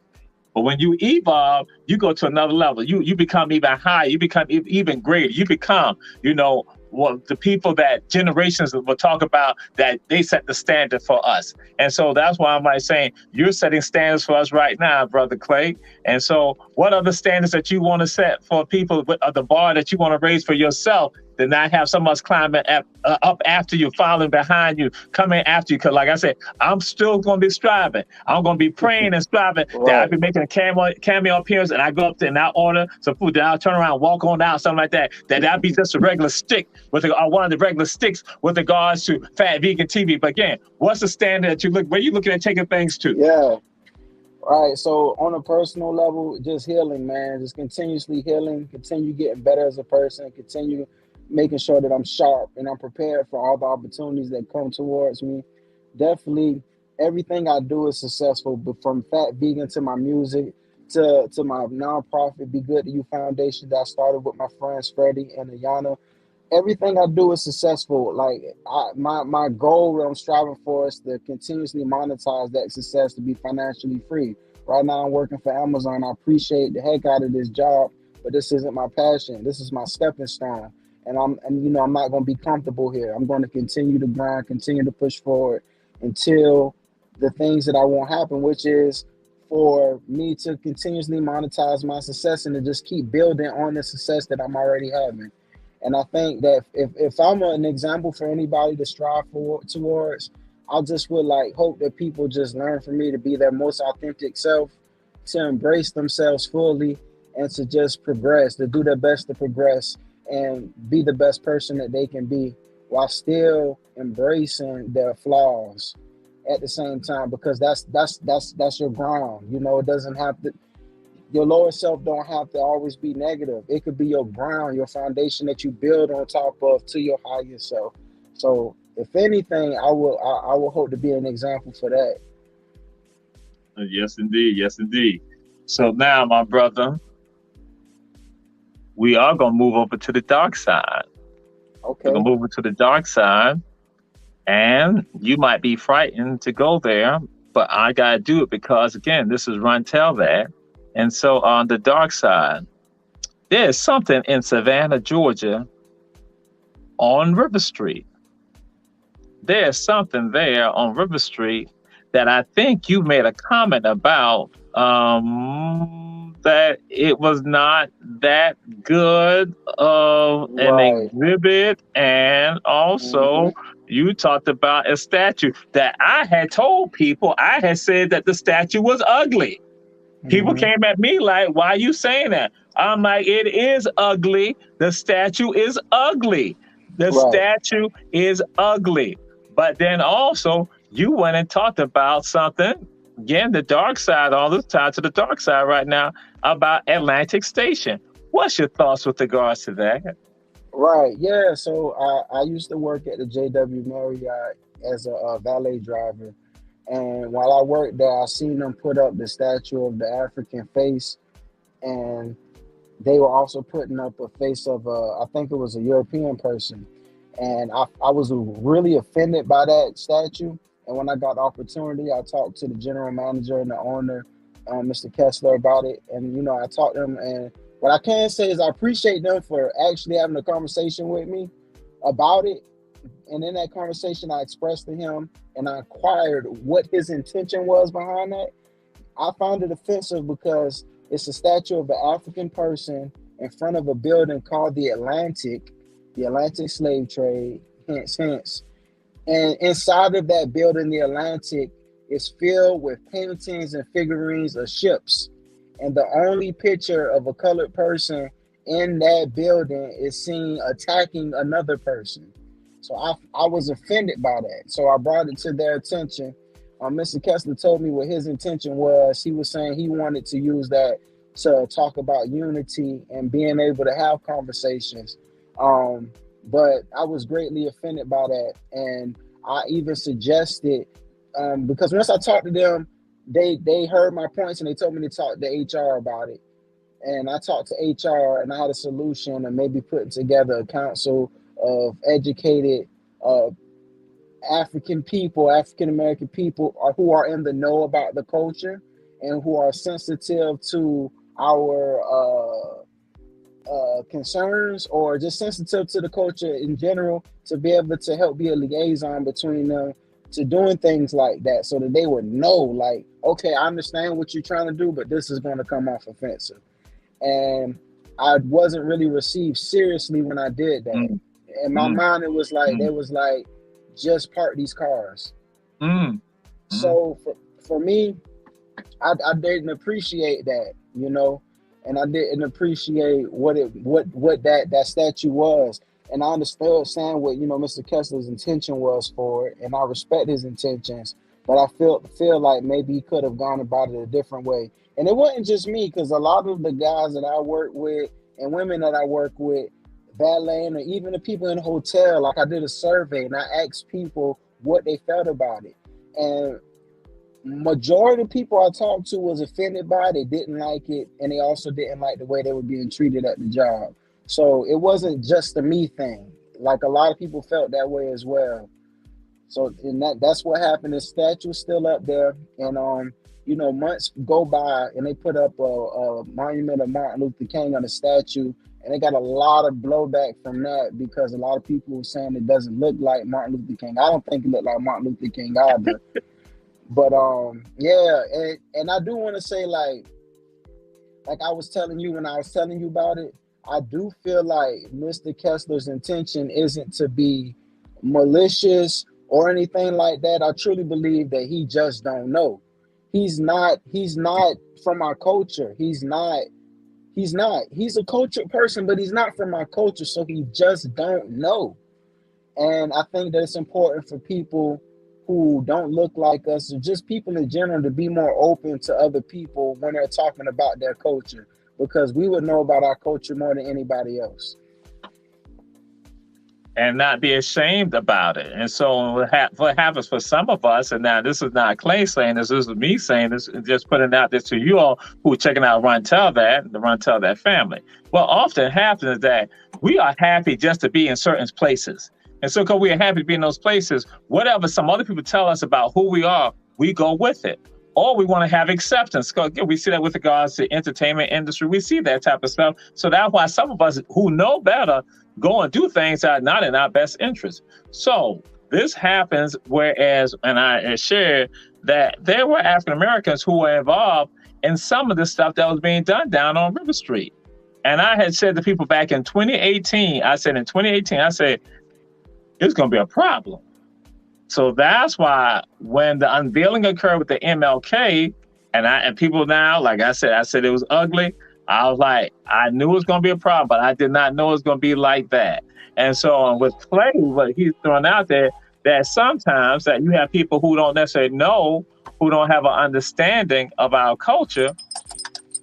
But when you evolve, you go to another level. You become even higher. You become even greater. You become, the people that generations will talk about, that they set the standard for us. And so that's why I'm like saying, you're setting standards for us right now, Brother Clay. And so what are the standards that you want to set for people, the bar that you want to raise for yourself, to not have someone else climbing up after you, following behind you, coming after you? Because like I said, I'm still going to be striving. I'm going to be praying and striving that I'll be making a cameo appearance, and I go up there and I order some food, then I'll turn around, walk on out, something like that. That'll be just a regular stick one of the regular sticks with regards to Phat Vegan TV. But again, what's the standard that where you looking at taking things to?
Yeah. All right. So on a personal level, just healing, man. Just continuously healing, continue getting better as a person, continue making sure that I'm sharp and I'm prepared for all the opportunities that come towards me. Definitely everything I do is successful, but from Phat Vegan to my music to my nonprofit Be Good to You Foundation that I started with my friends Freddie and Ayana. Everything I do is successful. Like my goal that I'm striving for is to continuously monetize that success, to be financially free. Right now I'm working for Amazon. I appreciate the heck out of this job, but this isn't my passion. This is my stepping stone. And I'm not going to be comfortable here. I'm going to continue to grind, continue to push forward until the things that I want happen, which is for me to continuously monetize my success and to just keep building on the success that I'm already having. And I think that if I'm an example for anybody to strive towards, I just would hope that people just learn from me to be their most authentic self, to embrace themselves fully, and to just progress, to do their best to progress and be the best person that they can be while still embracing their flaws at the same time, because that's your ground. It doesn't have to. Your lower self don't have to always be negative. It could be your ground, your foundation that you build on top of to your higher self. So if anything, I will hope to be an example for that.
Yes, indeed. Yes, indeed. So now, my brother, we are going to move over to the dark side.
Okay.
We're going to move over to the dark side. And you might be frightened to go there, but I got to do it because, again, this is Run Tell That. And so on the dark side, there's something in Savannah, Georgia on River Street. There's something there on River Street that I think you made a comment about, that it was not that good of an exhibit. And also you talked about a statue that I had told people, I had said that the statue was ugly. People came at me like, why are you saying that? I'm like, it is ugly. The statue is ugly. The statue is ugly. But then also, you went and talked about something, again, the dark side, all this time to the dark side right now, about Atlantic Station. What's your thoughts with regards to that?
Right, yeah. So I used to work at the JW Marriott as a valet driver. And while I worked there, I seen them put up the statue of the African face. And they were also putting up a face of, I think it was a European person. And I was really offended by that statue. And when I got the opportunity, I talked to the general manager and the owner, Mr. Kessler, about it. And, you know, I talked to them. And what I can say is I appreciate them for actually having a conversation with me about it. And in that conversation, I expressed to him and I inquired what his intention was behind that. I found it offensive because it's a statue of an African person in front of a building called the Atlantic slave trade, hence. And inside of that building, the Atlantic, is filled with paintings and figurines of ships. And the only picture of a colored person in that building is seen attacking another person. So I was offended by that. So I brought it to their attention. Mr. Kessler told me what his intention was. He was saying he wanted to use that to talk about unity and being able to have conversations. But I was greatly offended by that. And I even suggested, because once I talked to them, they heard my points and they told me to talk to HR about it. And I talked to HR and I had a solution and maybe putting together a council of educated African American people who are in the know about the culture and who are sensitive to our concerns or just sensitive to the culture in general, to be able to help be a liaison between them to doing things like that, so that they would know, like, okay, I understand what you're trying to do, but this is going to come off offensive. And I wasn't really received seriously when I did that. In my mind, it was like, they was like, just park these cars. So for me, I didn't appreciate that, you know, and I didn't appreciate what that statue was. And I understand what, you know, Mr. Kessler's intention was for it, and I respect his intentions, but I feel like maybe he could have gone about it a different way. And it wasn't just me, because a lot of the guys that I work with and women that I work with, valeting, or even the people in the hotel, like I did a survey and I asked people what they felt about it. And majority of people I talked to was offended by it. They didn't like it, and they also didn't like the way they were being treated at the job. So it wasn't just a me thing. Like, a lot of people felt that way as well. So that's what happened. The statue's still up there, and you know, months go by and they put up a monument of Martin Luther King on the statue, and they got a lot of blowback from that because a lot of people were saying it doesn't look like Martin Luther King. I don't think it looked like Martin Luther King either. But yeah, and I do want to say, like I was telling you when I was telling you about it, I do feel like Mr. Kessler's intention isn't to be malicious or anything like that. I truly believe that he just don't know. He's not from our culture. He's a cultured person, but he's not from our culture, so he just don't know. And I think that it's important for people who don't look like us, or just people in general, to be more open to other people when they're talking about their culture, because we would know about our culture more than anybody else.
And not be ashamed about it. And so what happens for some of us, and now this is not Clay saying this is me saying this, just putting out this to you all who are checking out Run Tell That, the Run Tell That family. What often happens is that we are happy just to be in certain places. And so because we're happy to be in those places, whatever some other people tell us about who we are, we go with it. Or we want to have acceptance. Because we see that with regards to entertainment industry. We see that type of stuff. So that's why some of us who know better go and do things that are not in our best interest. So this happens, whereas, and I shared that there were African Americans who were involved in some of the stuff that was being done down on River Street. And I had said to people back in 2018, I said, it's going to be a problem. So that's why when the unveiling occurred with the MLK, and people now, like I said it was ugly. I was like, I knew it was going to be a problem, but I did not know it was going to be like that. And so with Clay, what he's throwing out there, that sometimes that you have people who don't necessarily know, who don't have an understanding of our culture,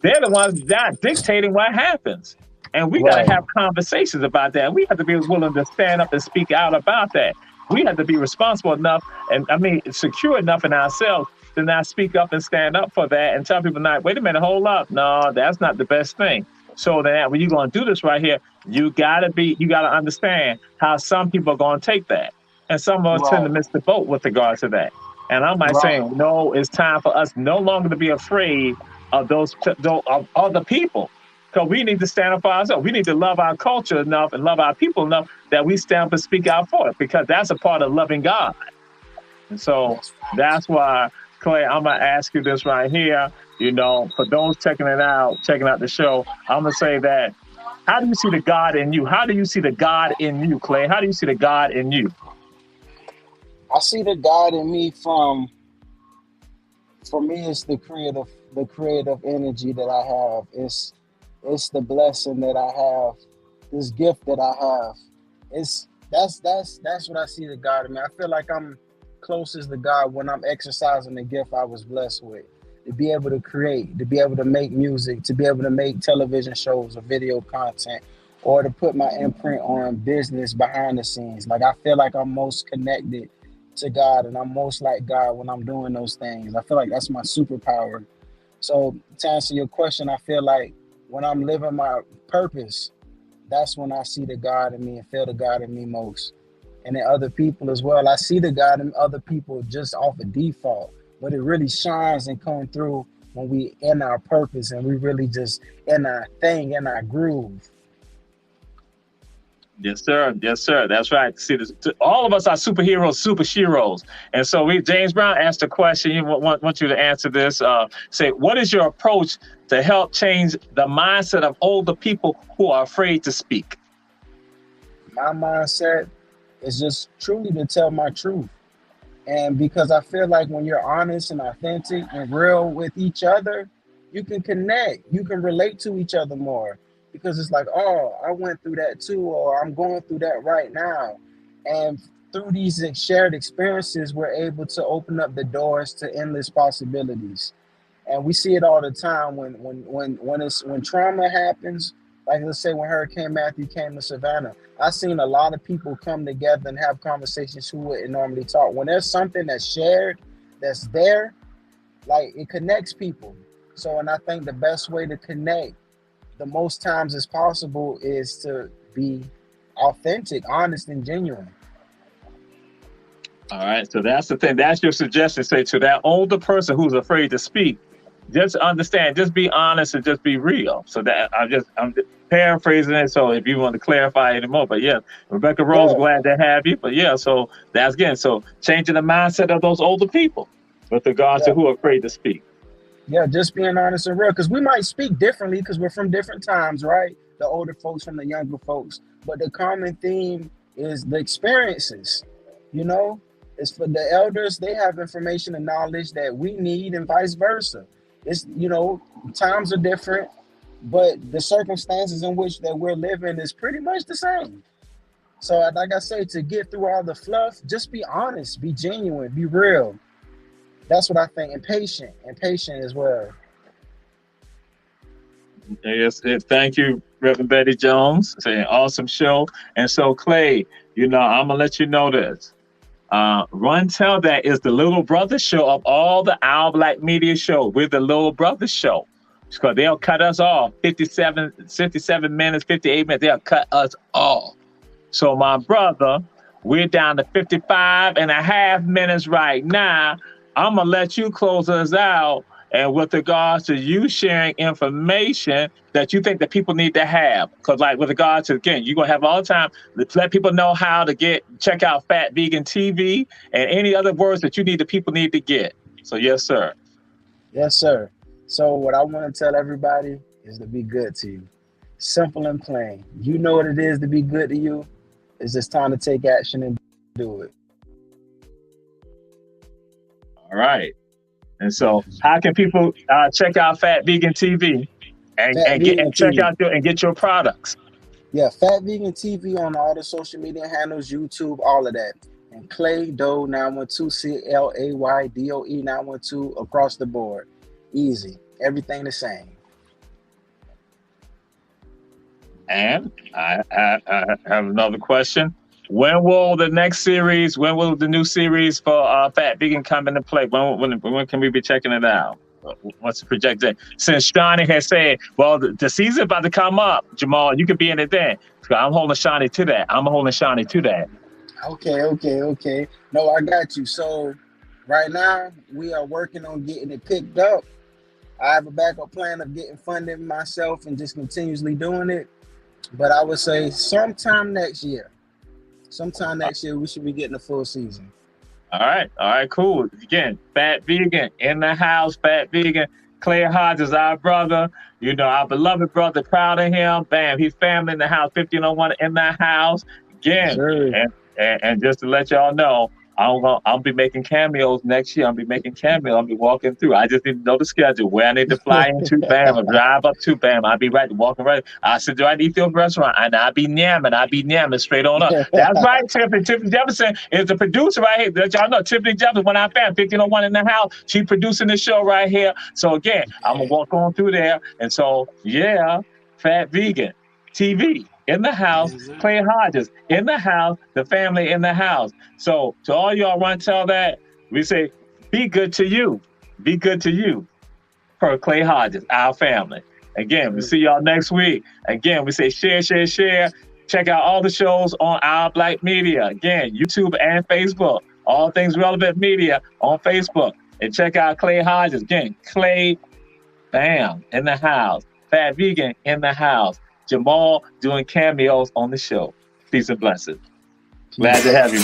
they're the ones that dictating what happens. And we got to have conversations about that. We have to be willing to stand up and speak out about that. We have to be responsible enough and secure enough in ourselves to not speak up and stand up for that and tell people, not, wait a minute, hold up. No, that's not the best thing. So that when you're going to do this right here, you got to understand how some people are going to take that. And some of us tend to miss the boat with regard to that. And I'm not saying, no, it's time for us no longer to be afraid of those of other people. Because we need to stand up for ourselves. We need to love our culture enough and love our people enough that we stand up and speak out for it, because that's a part of loving God. And so that's why, Clay, I'm going to ask you this right here. You know, for those checking out the show, I'm going to say that, how do you see the God in you? How do you see the God in you, Clay? How do you see the God in you?
I see the God in me for me, it's the creative energy that I have. It's the blessing that I have, this gift that I have. That's what I see the God in me. I feel like I'm closest to God when I'm exercising the gift I was blessed with. To be able to create, to be able to make music, to be able to make television shows or video content, or to put my imprint on business behind the scenes. Like, I feel like I'm most connected to God and I'm most like God when I'm doing those things. I feel like that's my superpower. So to answer your question, I feel like when I'm living my purpose, that's when I see the God in me and feel the God in me most. And in other people as well. I see the God in other people just off of default, but it really shines and comes through when we in our purpose and we really just in our thing, in our groove.
Yes, sir. Yes, sir. That's right. See, all of us are superheroes, super sheroes. And so James Brown asked a question. You want you to answer this. Say, what is your approach to help change the mindset of older people who are afraid to speak?
My mindset is just truly to tell my truth. And because I feel like when you're honest and authentic and real with each other, you can connect, you can relate to each other more. Because it's like, oh, I went through that too, or I'm going through that right now. And through these shared experiences, we're able to open up the doors to endless possibilities. And we see it all the time when trauma happens. Like, let's say when Hurricane Matthew came to Savannah, I've seen a lot of people come together and have conversations who wouldn't normally talk. When there's something that's shared, that's there, like, it connects people. So, and I think the best way to connect the most times as possible is to be authentic, honest, and genuine.
All right, so that's the thing. That's your suggestion. Say to that older person who's afraid to speak, just understand, just be honest and just be real. So that I'm paraphrasing it. So if you want to clarify anymore, but yeah, Rebecca Rose, glad to have you. But yeah, so that's again, so changing the mindset of those older people with regards to who are afraid to speak.
Yeah, just being honest and real, because we might speak differently because we're from different times, right? The older folks from the younger folks. But the common theme is the experiences, you know? It's for the elders, they have information and knowledge that we need and vice versa. It's, you know, times are different, but the circumstances in which that we're living is pretty much the same. So like I say, to get through all the fluff, just be honest, be genuine, be real. That's what I think, and patient as well.
Yes, thank you, Reverend Betty Jones. It's an awesome show. And so, Clay, you know, I'm gonna let you know this. Run Tell That is the little brother show of all the Our Black Media shows. We're the little brother show. Because they'll cut us off 57 minutes, 58 minutes. They'll cut us off. So my brother, We're down to 55 and a half minutes right now. I'm going to let you close us out. And with regards to you sharing information that you think that people need to have, because like with regards to, again, you're going to have all the time, let people know how to check out Phat Vegan TV and any other words that people need to get. So yes, sir.
Yes, sir. So what I want to tell everybody is to be good to you. Simple and plain. You know what it is to be good to you. It's just time to take action and do it.
All right. And so how can people check out Phat Vegan TV and check out and get your products?
Yeah, Phat Vegan TV on all the social media handles, YouTube, all of that. And Clay Doe 912, CLAYDOE 912 across the board. Easy. Everything the same.
And I have another question. When will the new series for Phat Vegan come into play? When can we be checking it out? What's the projection? Since Shawnee has said, well, the season's about to come up, Jamal, you could be in it then. I'm holding Shawnee to that.
Okay. No, I got you. So right now we are working on getting it picked up. I have a backup plan of getting funded myself and just continuously doing it. But I would say sometime next year we should be getting a full season.
All right, cool. Again, Phat Vegan in the house. Phat Vegan. Clay Hodges, our brother, our beloved brother, proud of him. Bam, he's family in the house. 1501 in the house. Again,
sure.
and just to let y'all know, I'll be making cameos next year. I'll be walking through. I just need to know the schedule, where I need to fly into, bam, or drive up to, bam. I'll be walking right. I sit there at Ethiopian restaurant, and I'll be yamming straight on up. That's right, Tiffany. Tiffany Jefferson is the producer right here. Let y'all know, Tiffany Jefferson, when I found 1501 in the house, she's producing the show right here. So again, I'm going to walk on through there. And so, yeah, Phat Vegan TV. In the house, Clay Hodges in the house, the family in the house. So to all y'all want to tell that, we say, be good to you. Be good to you. Per Clay Hodges, our family. Again, we see y'all next week. Again, we say share. Check out all the shows on Our Black Media. Again, YouTube and Facebook. All Things Relevant Media on Facebook. And check out Clay Hodges. Again, Clay, bam, in the house. Phat Vegan in the house. Jamal doing cameos on the show. Peace and blessings. Glad to have you.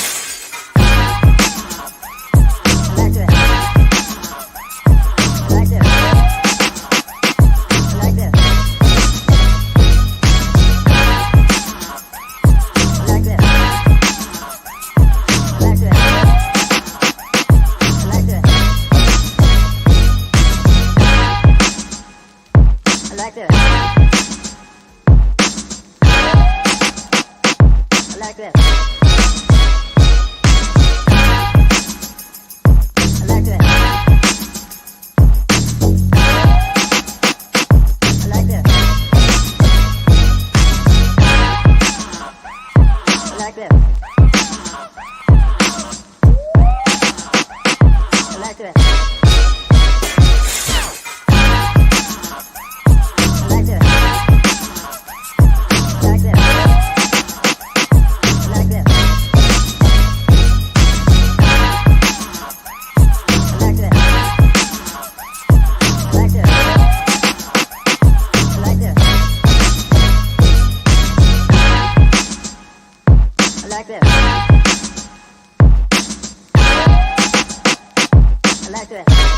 like that.